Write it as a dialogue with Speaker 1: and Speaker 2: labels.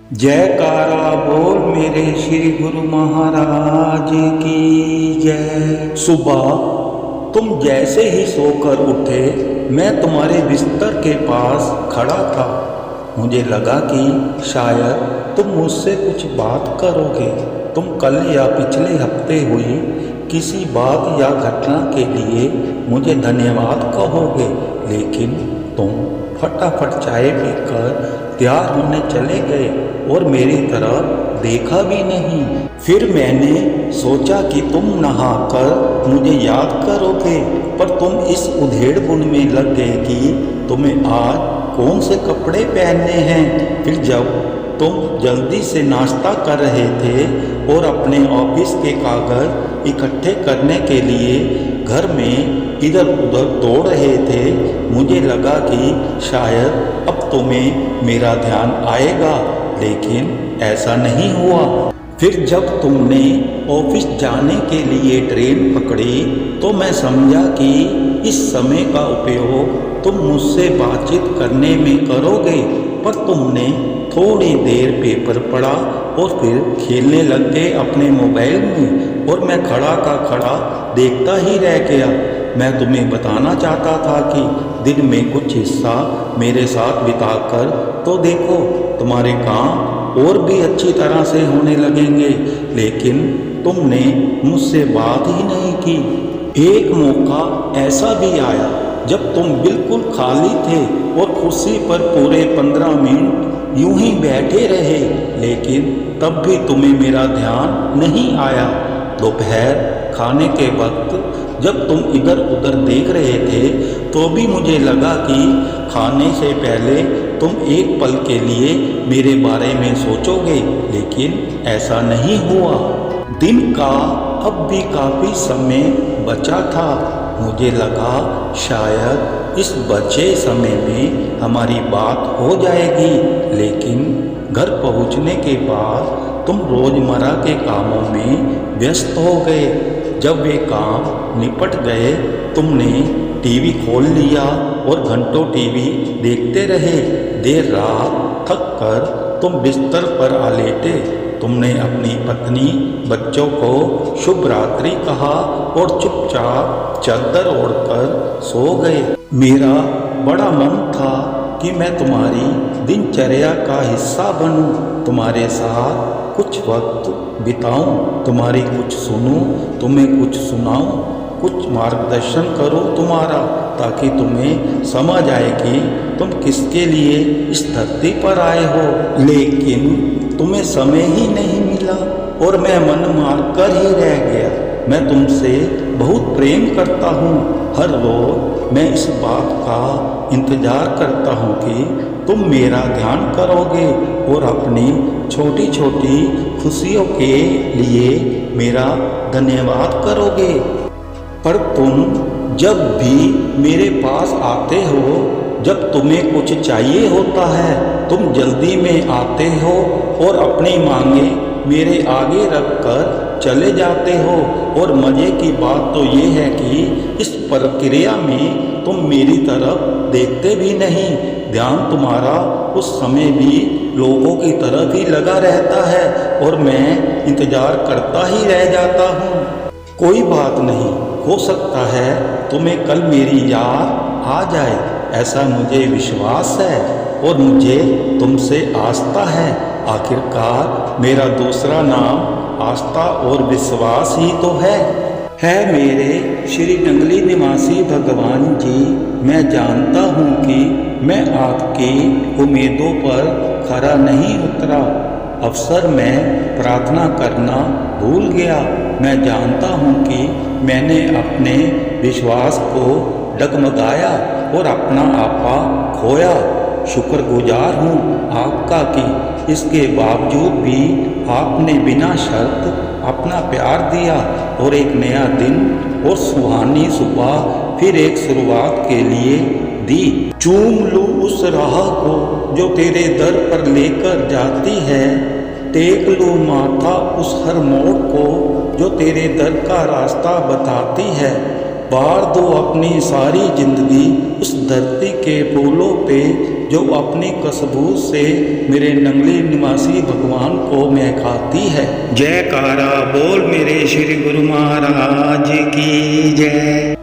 Speaker 1: जयकारा बोल मेरे श्री गुरु महाराज की जय। सुबह तुम जैसे ही सोकर उठे, मैं तुम्हारे बिस्तर के पास खड़ा था। मुझे लगा कि शायद तुम मुझसे कुछ बात करोगे। तुम कल या पिछले हफ्ते हुई किसी बात या घटना के लिए मुझे धन्यवाद कहोगे, लेकिन तुम फटाफट चाय पीकर तैयार होने चले गए और मेरी तरफ देखा भी नहीं। फिर मैंने सोचा कि तुम नहाकर मुझे याद करोगे, पर तुम इस उधेड़-बुन में लग गए कि तुम्हें आज कौन से कपड़े पहनने हैं। फिर जब तुम जल्दी से नाश्ता कर रहे थे और अपने ऑफिस के कागज इकट्ठे करने के लिए घर में इधर उधर दौड़ रहे थे, मुझे लगा कि शायद अब तुम्हें मेरा ध्यान आएगा, लेकिन ऐसा नहीं हुआ। फिर जब तुमने ऑफिस जाने के लिए ट्रेन पकड़ी तो मैं समझा कि इस समय का उपयोग तुम मुझसे बातचीत करने में करोगे, पर तुमने थोड़ी देर पेपर पढ़ा और फिर खेलने लग गए अपने मोबाइल में, और मैं खड़ा का खड़ा देखता ही रह गया। मैं तुम्हें बताना चाहता था कि दिन में कुछ हिस्सा मेरे साथ बिताकर तो देखो, तुम्हारे काम और भी अच्छी तरह से होने लगेंगे, लेकिन तुमने मुझसे बात ही नहीं की। एक मौका ऐसा भी आया जब तुम बिल्कुल खाली थे और कुर्सी पर पूरे 15 मिनट यूं ही बैठे रहे, लेकिन तब भी तुम्हें मेरा ध्यान नहीं आया। दोपहर खाने के वक्त जब तुम इधर उधर देख रहे थे तो भी मुझे लगा कि खाने से पहले तुम एक पल के लिए मेरे बारे में सोचोगे, लेकिन ऐसा नहीं हुआ। दिन का अब भी काफ़ी समय बचा था। मुझे लगा शायद इस बचे समय में हमारी बात हो जाएगी, लेकिन घर पहुंचने के बाद तुम रोज़मर्रा के कामों में व्यस्त हो गए। जब वे काम निपट गए, तुमने टीवी खोल लिया और घंटों टीवी देखते रहे। देर रात थक कर तुम बिस्तर पर आ लेटे। तुमने अपनी पत्नी बच्चों को शुभ रात्रि कहा और चुपचाप चादर ओढ़कर सो गए। मेरा बड़ा मन था कि मैं तुम्हारी दिनचर्या का हिस्सा बनूं, तुम्हारे साथ कुछ वक्त बिताऊं, तुम्हारी कुछ सुनूं, तुम्हें कुछ सुनाऊं, कुछ मार्गदर्शन करूं तुम्हारा, ताकि तुम्हें समझ आए कि तुम किसके लिए इस धरती पर आए हो। लेकिन तुम्हें समय ही नहीं मिला और मैं मन मार कर ही रह गया। मैं तुमसे बहुत प्रेम करता हूँ। हर रोज मैं इस बात का इंतज़ार करता हूँ कि तुम मेरा ध्यान करोगे और अपनी छोटी छोटी खुशियों के लिए मेरा धन्यवाद करोगे। पर तुम जब भी मेरे पास आते हो, जब तुम्हें कुछ चाहिए होता है, तुम जल्दी में आते हो और अपनी मांगे मेरे आगे रख कर चले जाते हो। और मज़े की बात तो ये है कि इस प्रक्रिया में तुम मेरी तरफ देखते भी नहीं। ध्यान तुम्हारा उस समय भी लोगों की तरफ ही लगा रहता है और मैं इंतज़ार करता ही रह जाता हूँ। कोई बात नहीं, हो सकता है तुम्हें कल मेरी याद आ जाए, ऐसा मुझे विश्वास है और मुझे तुमसे आस्था है। आखिरकार मेरा दूसरा नाम आस्था और विश्वास ही तो है मेरे श्री नंगली निवासी भगवान जी। मैं जानता हूँ कि मैं आपकी उम्मीदों पर खरा नहीं उतरा। अवसर मैं प्रार्थना करना भूल गया। मैं जानता हूँ कि मैंने अपने विश्वास को डगमगाया और अपना आपा खोया। शुक्रगुजार हूँ आपका कि इसके बावजूद भी आपने बिना शर्त अपना प्यार दिया और एक नया दिन और सुहानी सुबह फिर एक शुरुआत के लिए दी। चूम लूँ उस राह को जो तेरे दर पर लेकर जाती है, टेक लूँ माथा उस हर मोड़ को जो तेरे दर का रास्ता बताती है। बार दो अपनी सारी जिंदगी उस धरती के फूलों पे जो अपनी खुशबू से मेरे नंगली निवासी भगवान को महकाती है। जयकारा बोल मेरे श्री गुरु महाराज की जय।